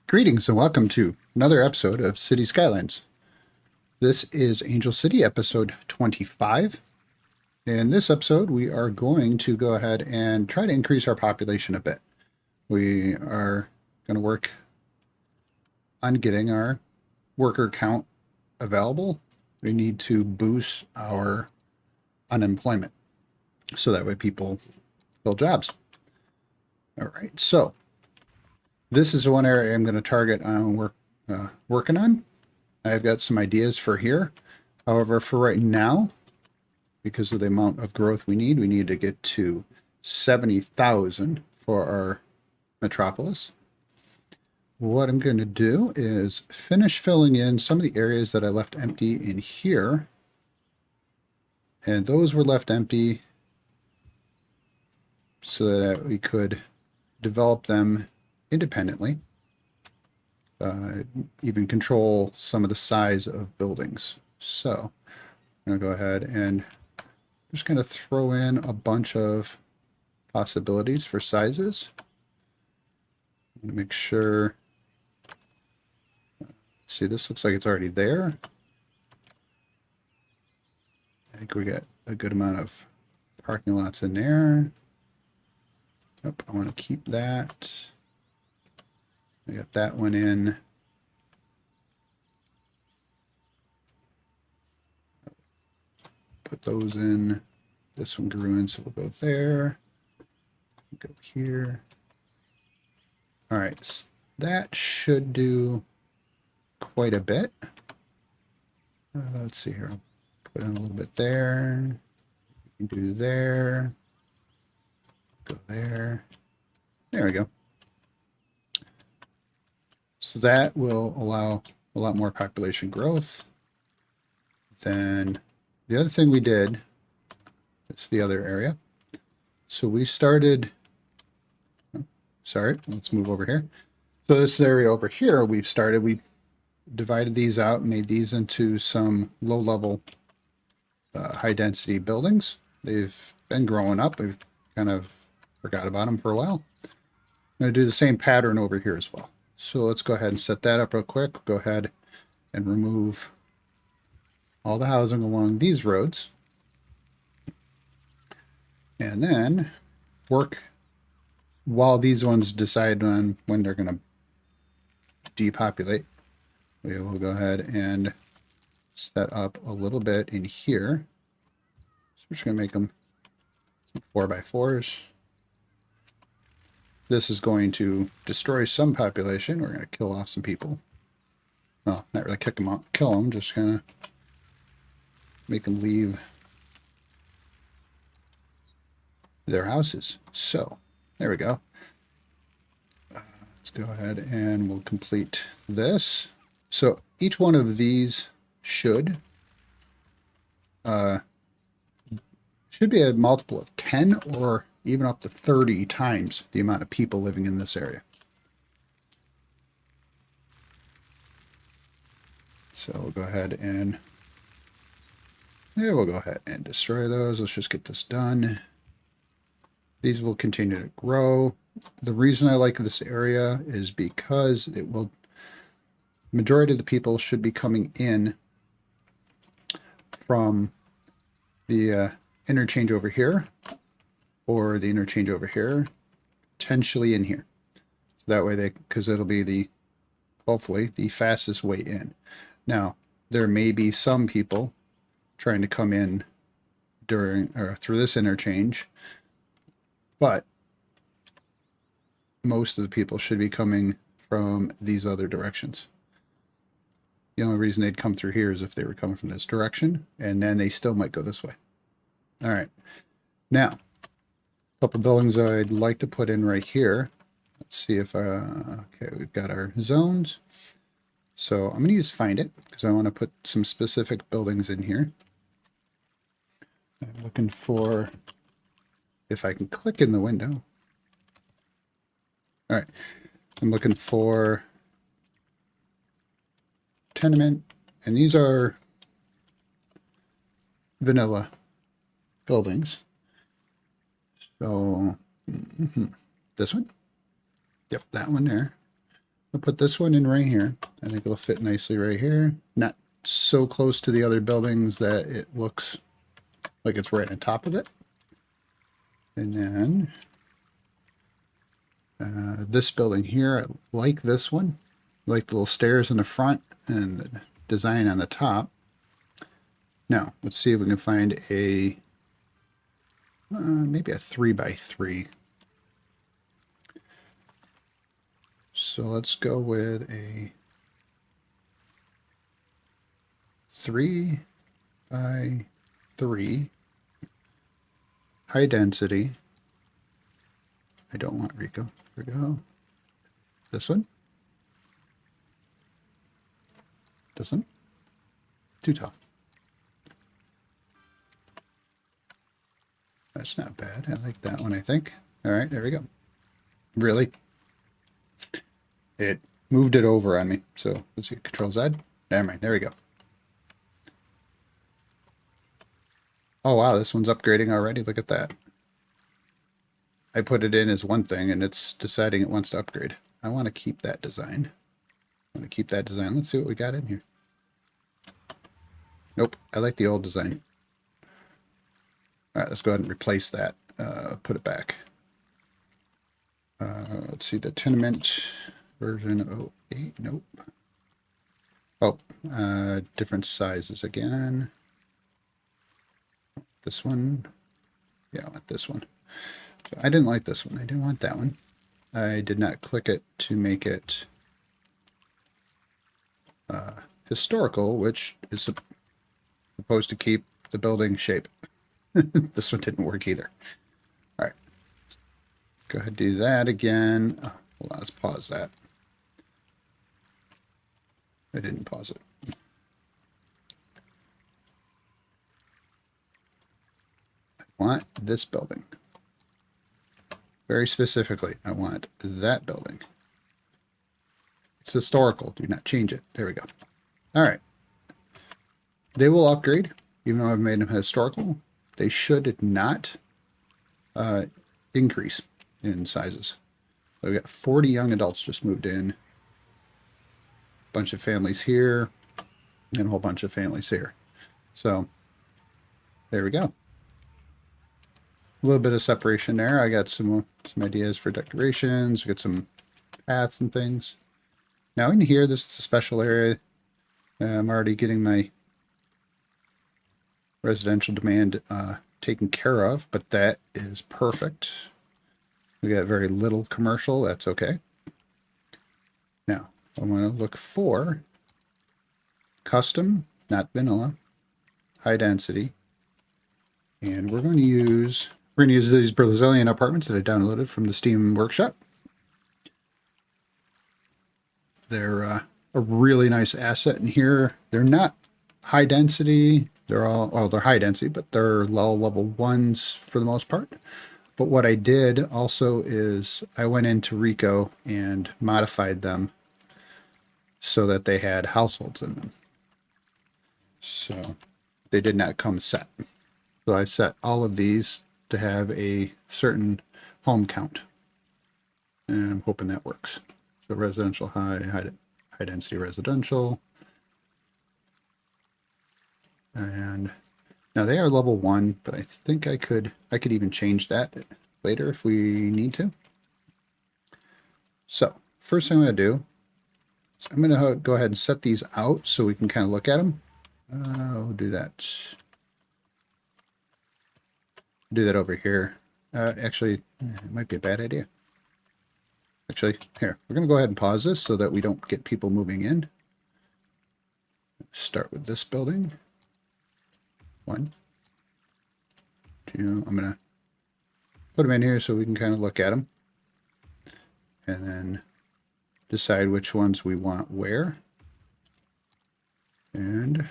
Greetings and welcome to another episode of City Skylines. This is Angel City episode 25. In this episode, we are going to go ahead and try to increase our population a bit. We are going to work on getting our worker count available. We need to boost our unemployment so that way people fill jobs. All right, so this is one area I'm going to target on working on. I've got some ideas for here. However, for right now, because of the amount of growth we need to get to 70,000 for our metropolis. What I'm going to do is finish filling in some of the areas that I left empty in here. And those were left empty so that we could develop them independently, even control some of the size of buildings. So I'm going to go ahead and just going to throw in a bunch of possibilities for sizes. I'm going to make sure. See, this looks like it's already there. I think we got a good amount of parking lots in there. Yep, I want to keep that. I got that one in. Put those in. This one grew in, so we'll go there. Go here. All right, so that should do quite a bit. Let's see here. I'll put in a little bit there. We can do there. Go there. There we go. So that will allow a lot more population growth. Then the other thing we did, it's the other area. So we started, sorry, let's move over here. So this area over here, we divided these out, made these into some low-level, high-density buildings. They've been growing up. We've kind of forgot about them for a while. I'm going to do the same pattern over here as well. So let's go ahead and set that up real quick. Go ahead and remove all the housing along these roads. And then work while these ones decide on when they're going to depopulate. We will go ahead and set up a little bit in here. So we're just going to make them 4x4s. This is going to destroy some population. We're going to kill off some people. Well, not really kick them out, kill them, just kind of make them leave their houses. So, there we go. Let's go ahead and we'll complete this. So, each one of these should be a multiple of 10 or even up to 30 times the amount of people living in this area. So we'll go ahead and we'll go ahead and destroy those. Let's just get this done. These will continue to grow. The reason I like this area is because majority of the people should be coming in from the interchange over here, or the interchange over here, potentially in here. So that way because it'll be hopefully the fastest way in. Now, there may be some people trying to come in through this interchange, but most of the people should be coming from these other directions. The only reason they'd come through here is if they were coming from this direction, and then they still might go this way. All right. Now, a couple buildings I'd like to put in right here. Let's see if, okay, we've got our zones. So I'm going to use Find It because I want to put some specific buildings in here. I'm looking for, if I can click in the window. All right. I'm looking for tenement, and these are vanilla buildings. So this one, yep, that one there. I'll put this one in right here. I think it'll fit nicely right here. Not so close to the other buildings that it looks like it's right on top of it. And then this building here, I like this one. I like the little stairs in the front and the design on the top. Now, let's see if we can find a maybe a 3x3. So let's go with a 3x3 high density. I don't want Rico. Here we go. This one. This one. Too tall. That's not bad. I like that one, I think. All right, there we go. Really? It moved it over on me. So let's see. Control Z. Never mind. There we go. Oh, wow. This one's upgrading already. Look at that. I put it in as one thing, and it's deciding it wants to upgrade. I want to keep that design. I want to keep that design. Let's see what we got in here. Nope. I like the old design. All right, let's go ahead and replace that. Put it back. Let's see, the tenement version 08. Nope. Oh, different sizes again. This one. Yeah, I want this one. So I didn't like this one. I didn't want that one. I did not click it to make it historical, which is supposed to keep the building shape. This one didn't work either. All right. Go ahead and do that again. Oh, hold on, let's pause that. I didn't pause it. I want this building. Very specifically, I want that building. It's historical. Do not change it. There we go. All right. They will upgrade, even though I've made them historical. They should not increase in sizes. So we've got 40 young adults just moved in. A bunch of families here, and a whole bunch of families here. So there we go. A little bit of separation there. I got some ideas for decorations. We got some paths and things. Now in here, this is a special area. I'm already getting my residential demand taken care of, but that is perfect. We got very little commercial. That's okay. Now, I want to look for custom, not vanilla, high density. And we're going to use these Brazilian apartments that I downloaded from the Steam Workshop. They're a really nice asset in here. They're not high density. They're high density, but they're low level ones for the most part. But what I did also is I went into Rico and modified them so that they had households in them. So they did not come set. So I set all of these to have a certain home count. And I'm hoping that works. So residential high density residential. And now they are level 1, but I think I could even change that later if we need to. So first thing I'm going to do is I'm going to go ahead and set these out so we can kind of look at them. I'll do that. Do that over here. Actually, it might be a bad idea. Actually, here, we're going to go ahead and pause this so that we don't get people moving in. Start with this building. 1, 2. I'm going to put them in here so we can kind of look at them. And then decide which ones we want where. And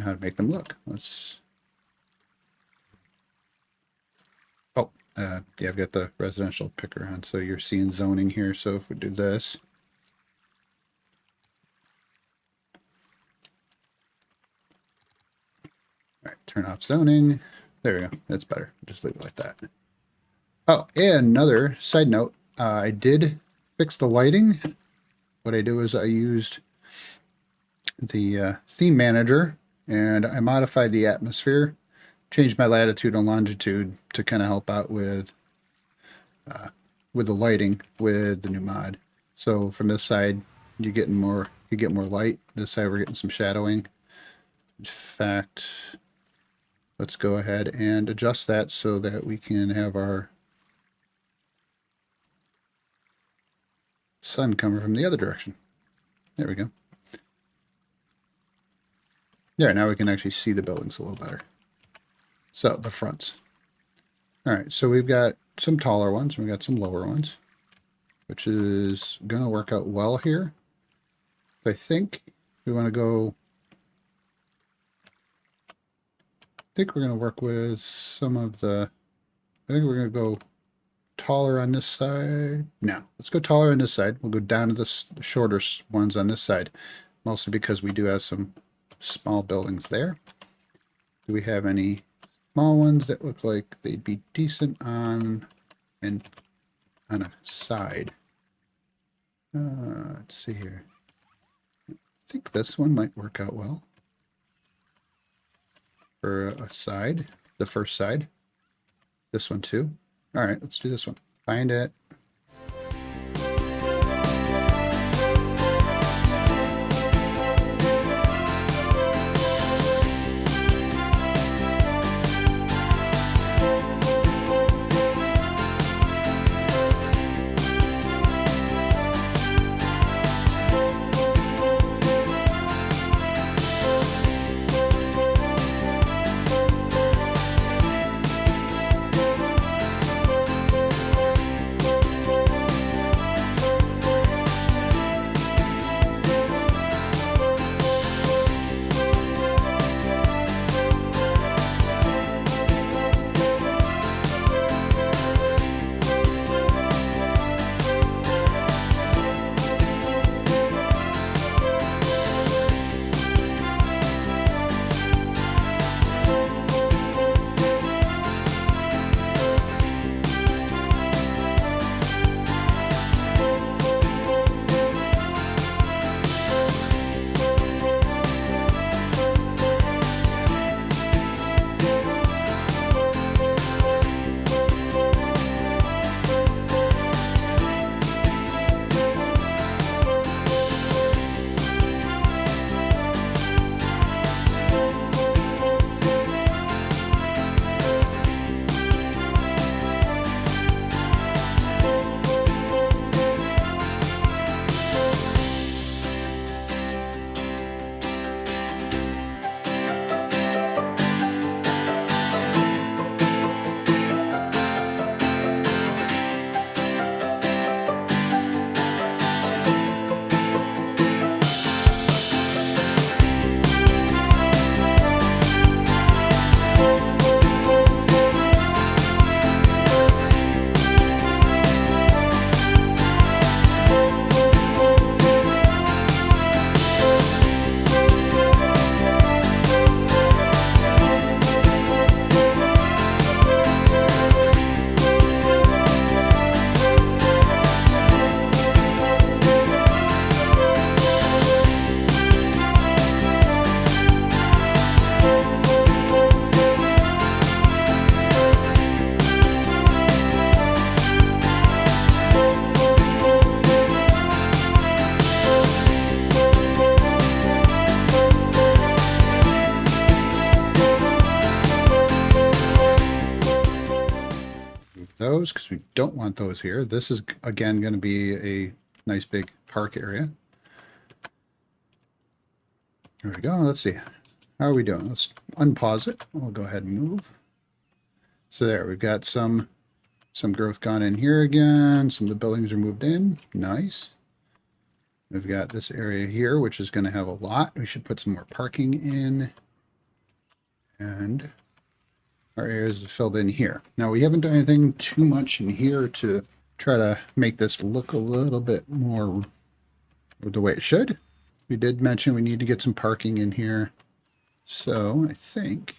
how to make them look. Let's. Oh, yeah, I've got the residential picker on, so you're seeing zoning here. So if we do this. All right, turn off zoning. There we go. That's better. Just leave it like that. Oh, and another side note. I did fix the lighting. What I did was I used the theme manager and I modified the atmosphere, changed my latitude and longitude to kind of help out with the lighting with the new mod. So from this side, you get more light. This side we're getting some shadowing. In fact, let's go ahead and adjust that so that we can have our sun coming from the other direction. There we go. Yeah, now we can actually see the buildings a little better. So the fronts. All right, so we've got some taller ones, and we've got some lower ones, which is going to work out well here. I think we want to go, I think we're going to work with some of the, I think we're going to go taller on this side. No, let's go taller on this side. We'll go down to the shorter ones on this side, mostly because we do have some small buildings there. Do we have any small ones that look like they'd be decent on a side? Let's see here. I think this one might work out well for a side, the first side. This one too. All right, let's do this one. Find it. Those because we don't want those here. This is again going to be a nice big park area. There we go. Let's see. How are we doing? Let's unpause it. We'll go ahead and move. So there, we've got some growth gone in here again. Some of the buildings are moved in. Nice. We've got this area here, which is going to have a lot. We should put some more parking in. And our areas are filled in here. Now, we haven't done anything too much in here to try to make this look a little bit more the way it should. We did mention we need to get some parking in here. So I think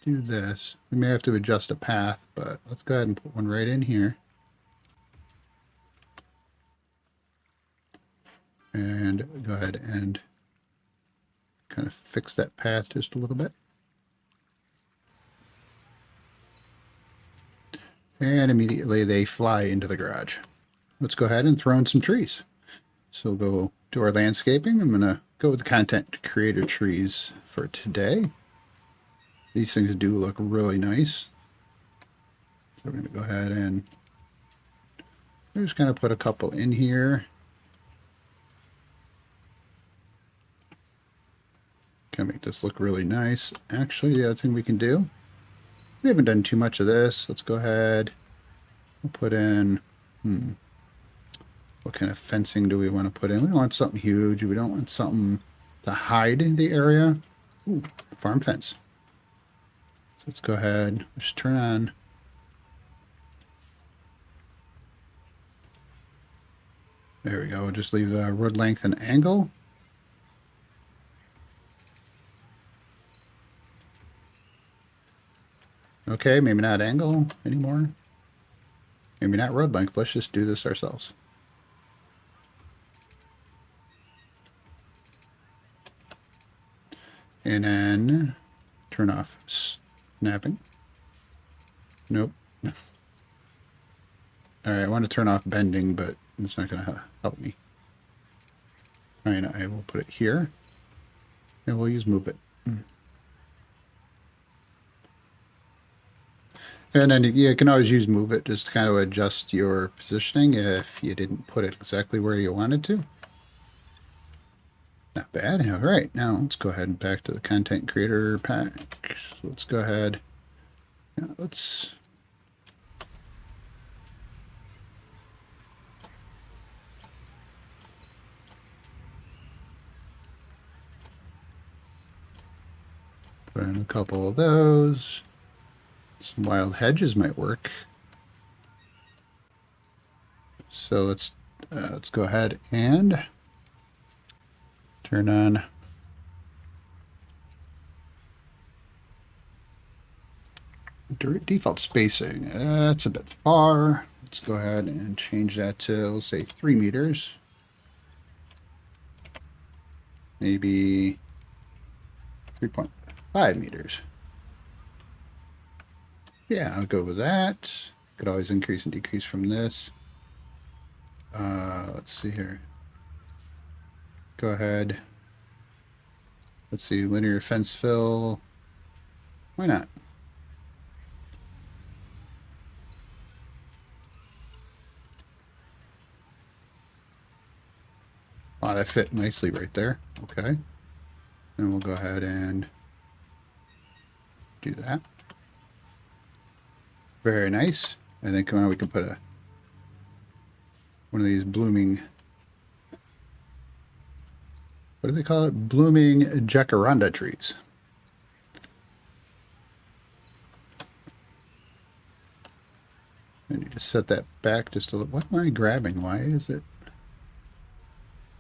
do this. We may have to adjust a path, but let's go ahead and put one right in here. And go ahead and kind of fix that path just a little bit. And immediately they fly into the garage. Let's go ahead and throw in some trees. So we'll go to our landscaping. I'm going to go with the content creator trees for today. These things do look really nice. So we're going to go ahead and just kind of put a couple in here. Kind of make this look really nice. Actually, the other thing we can do, we haven't done too much of this. Let's go ahead. We'll put in, what kind of fencing do we want to put in? We don't want something huge. We don't want something to hide the area. Ooh, farm fence. So let's go ahead, just turn on. There we go. We'll just leave road length and angle. Okay, maybe not angle anymore. Maybe not road length. Let's just do this ourselves. And then turn off snapping. Nope. All right, I want to turn off bending, but it's not going to help me. All right, I will put it here. And we'll use move it. And then you can always use move it just to kind of adjust your positioning if you didn't put it exactly where you wanted to. Not bad. All right, now let's go ahead and back to the content creator pack. So let's go ahead. Yeah, let's put in a couple of those. Some wild hedges might work. So let's go ahead and turn on default spacing. That's a bit far. Let's go ahead and change that to, let's say, 3 meters. Maybe 3.5 meters. Yeah, I'll go with that. Could always increase and decrease from this. Let's see here. Go ahead. Let's see, linear fence fill. Why not? Oh, that fit nicely right there. Okay. And we'll go ahead and do that. Very nice. I think we can put one of these blooming, what do they call it? Blooming jacaranda trees. I need to set that back just a little. What am I grabbing? Why is it?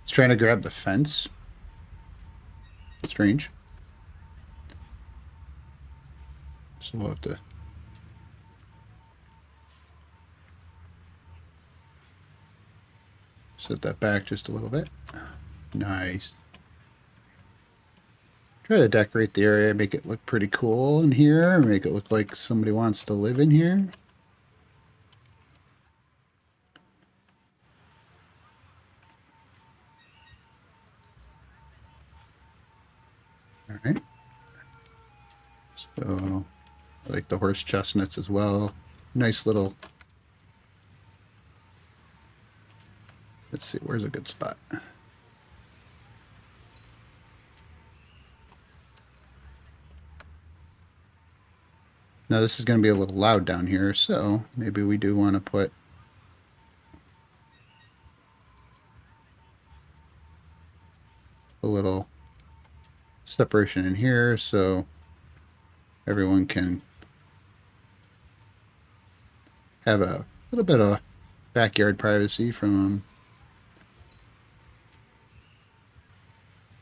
It's trying to grab the fence. Strange. So we'll have to set that back just a little bit. Nice. Try to decorate the area, make it look pretty cool in here, make it look like somebody wants to live in here. All right. So I like the horse chestnuts as well. Nice little. Let's see, where's a good spot? Now this is going to be a little loud down here, so maybe we do want to put a little separation in here so everyone can have a little bit of backyard privacy from.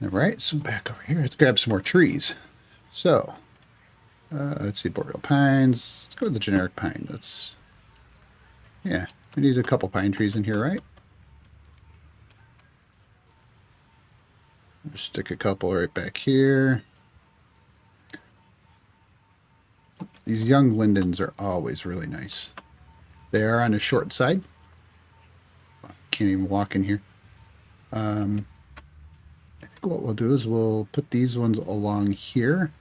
All right, so back over here, let's grab some more trees. So let's see, boreal pines. Let's go with the generic pine. Yeah, we need a couple pine trees in here, right? Just stick a couple right back here. These young lindens are always really nice. They are on the short side. Can't even walk in here. I think what we'll do is we'll put these ones along here.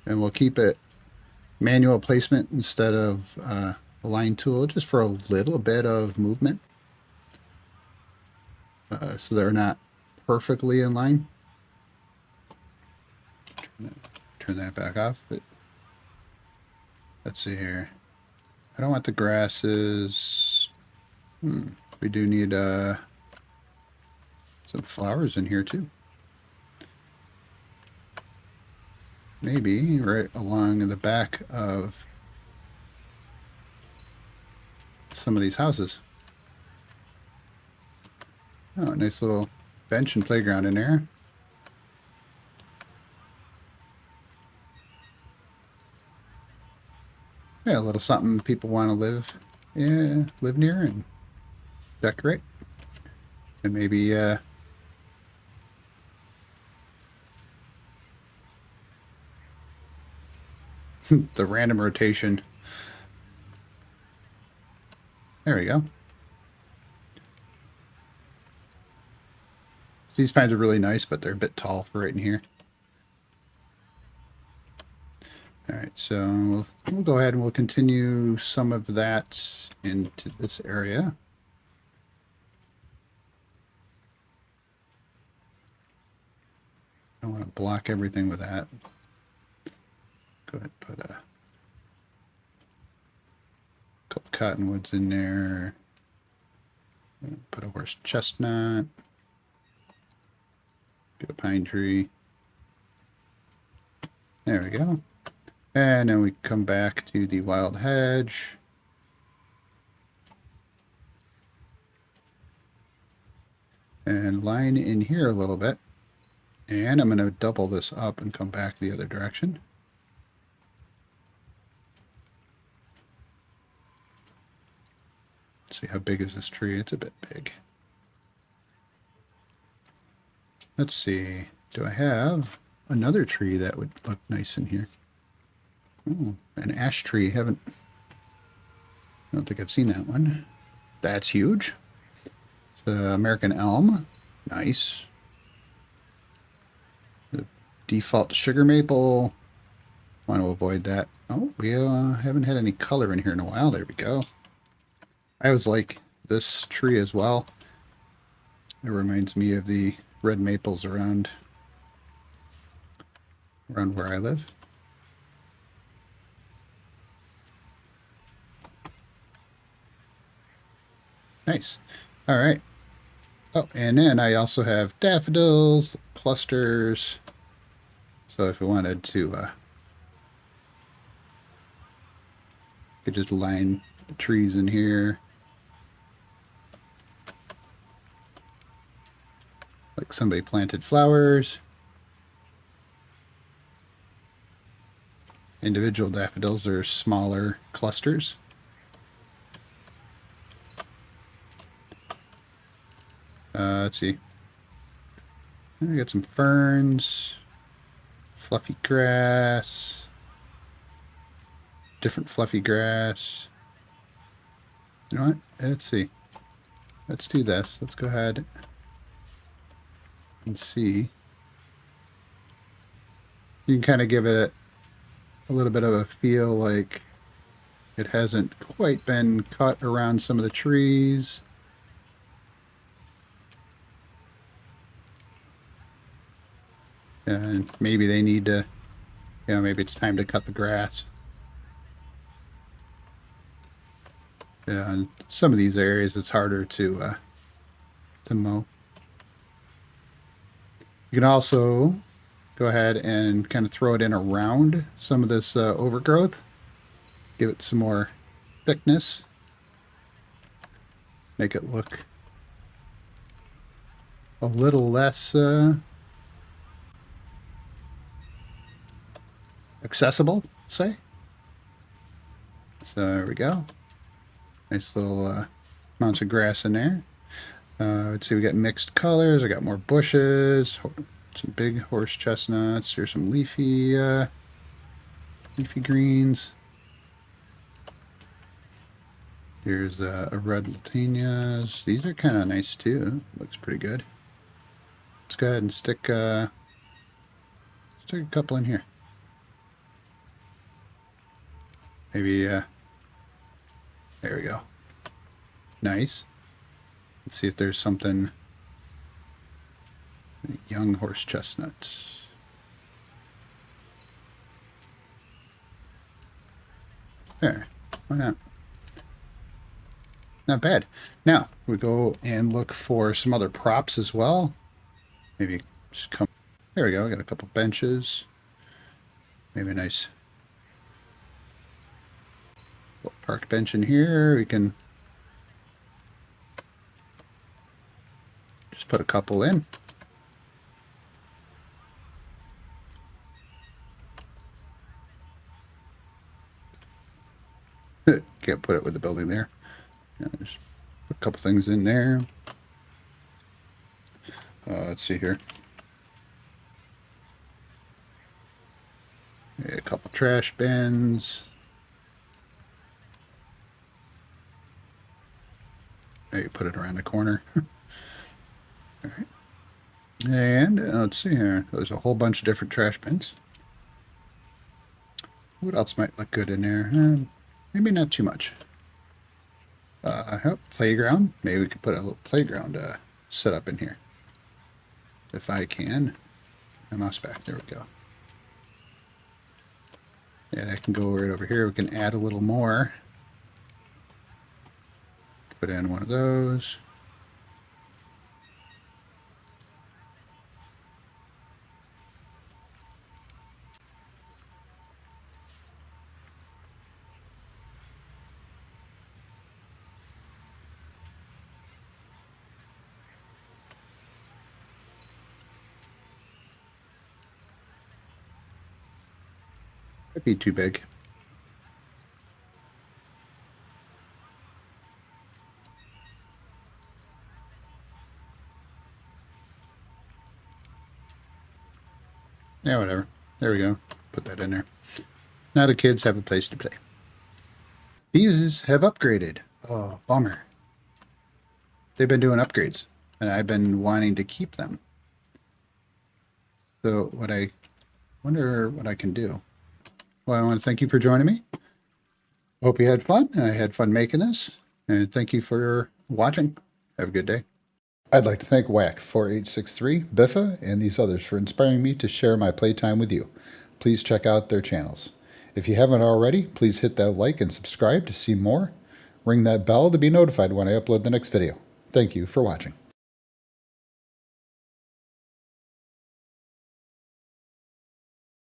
And we'll keep it manual placement instead of a line tool, just for a little bit of movement. So they're not perfectly in line. Turn that back off. Let's see here. I don't want the grasses. We do need some flowers in here too. Maybe right along the back of some of these houses. Oh, nice little bench and playground in there. Yeah, a little something people want to live near and decorate. And maybe the random rotation. There we go. These pines are really nice, but they're a bit tall for right in here. All right, so we'll go ahead and we'll continue some of that into this area. I don't want to block everything with that. Go ahead and put a couple cottonwoods in there. Put a horse chestnut. Get a pine tree. There we go. And then we come back to the wild hedge. And line in here a little bit. And I'm going to double this up and come back the other direction. Let's see, how big is this tree? It's a bit big. Let's see. Do I have another tree that would look nice in here? Ooh, an ash tree. I don't think I've seen that one. That's huge. It's an American elm. Nice. The default sugar maple. Want to avoid that. Oh, we haven't had any color in here in a while. There we go. I always like this tree as well. It reminds me of the red maples around where I live. Nice. All right. Oh, and then I also have daffodils, clusters. So if we wanted to, could just line the trees in here. Like somebody planted flowers. Individual daffodils are smaller clusters. Let's see. We got some ferns, fluffy grass, different fluffy grass. You know what? Let's see. Let's do this. Let's go ahead and see. You can kind of give it a little bit of a feel like it hasn't quite been cut around some of the trees. And maybe they need to, maybe it's time to cut the grass. And some of these areas it's harder to mow. You can also go ahead and kind of throw it in around some of this overgrowth. Give it some more thickness. Make it look a little less accessible, say. So there we go. Nice little amounts of grass in there. Let's see, we got mixed colors. I got more bushes, some big horse chestnuts. Here's some leafy greens. Here's a red latanias. These are kind of nice too. Looks pretty good. Let's go ahead and stick a couple in here. Maybe, there we go. Nice. Let's see if there's something. Young horse chestnuts. There. Why not? Not bad. Now, we go and look for some other props as well. Maybe just come. There we go. We got a couple benches. Maybe a nice little park bench in here. We can just put a couple in. Can't put it with the building there. Just put a couple things in there. Let's see here. A couple trash bins. Maybe put it around the corner. All right. And let's see here. There's a whole bunch of different trash bins. What else might look good in there? Maybe not too much. Playground. Maybe we could put a little playground set up in here. If I can. My mouse back. There we go. And I can go right over here. We can add a little more. Put in one of those. Might be too big. Yeah, whatever. There we go. Put that in there. Now the kids have a place to play. These have upgraded. Oh, bummer. They've been doing upgrades, and I've been wanting to keep them. So I wonder what I can do. Well, I want to thank you for joining me. Hope you had fun. I had fun making this, and thank you for watching. Have a good day. I'd like to thank Whack4863, Biffa, and these others for inspiring me to share my playtime with you. Please check out their channels. If you haven't already, please hit that like and subscribe to see more. Ring that bell to be notified when I upload the next video. Thank you for watching.